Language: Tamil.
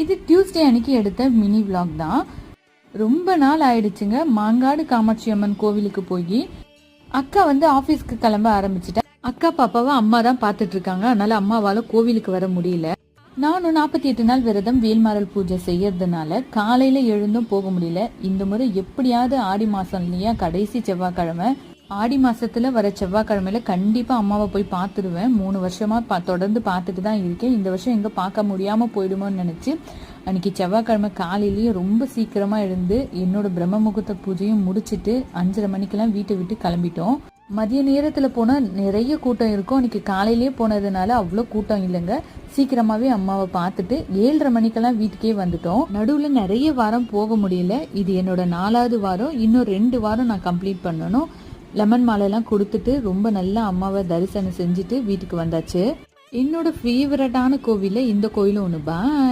இது டியூஸ்டே அன்னைக்கு எடுத்த மினி விளாக் தான். ரொம்ப நாள் ஆயிடுச்சுங்க மாங்காடு காமாட்சி அம்மன் கோவிலுக்கு போய். அக்கா ஆபீஸ்க்கு கிளம்ப ஆரம்பிச்சுட்டா. அக்கா பாப்பாவை அம்மா தான் பாத்துட்டு இருக்காங்க. அதனால அம்மாவால கோவிலுக்கு வர முடியல. நானும் 48 நாள் விரதம் வேல்மாறல் பூஜை செய்யறதுனால காலையில எழுந்தும் போக முடியல. இந்த முறை எப்படியாவது ஆடி மாசம் இல்லையா, கடைசி செவ்வாய்க்கிழமை, ஆடி மாசத்துல வர செவ்வாய்க்கிழமையில கண்டிப்பா அம்மாவை போய் பார்த்துருவேன். 3 வருஷமா தொடர்ந்து பார்த்துட்டு தான் இருக்கேன். இந்த வருஷம் எங்க பார்க்க முடியாம போயிடுமோன்னு நினைச்சு அன்னைக்கு செவ்வாய்க்கிழமை காலையிலேயே ரொம்ப சீக்கிரமா எழுந்து என்னோட பிரம்ம முகூர்த்த பூஜையும் முடிச்சுட்டு 5:30 மணிக்கெல்லாம் வீட்டை விட்டு கிளம்பிட்டோம். மதிய நேரத்துல போனா நிறைய கூட்டம் இருக்கும். அன்னைக்கு காலையிலேயே போனதுனால அவ்வளோ கூட்டம் இல்லைங்க. சீக்கிரமாவே அம்மாவை பார்த்துட்டு 7:30 மணிக்கெல்லாம் வீட்டுக்கே வந்துட்டோம். நடுவுல நிறைய வாரம் போக முடியல. இது என்னோட 4வது வாரம். இன்னும் 2 வாரம் நான் கம்ப்ளீட் பண்ணணும். லெமன் மாலையெல்லாம் கொடுத்துட்டு ரொம்ப நல்லா அம்மாவை தரிசனம் செஞ்சுட்டு வீட்டுக்கு வந்தாச்சு. என்னோட ஃபேவரட்டான கோவில்ல இந்த கோயிலும் ஒன்று. பாய்.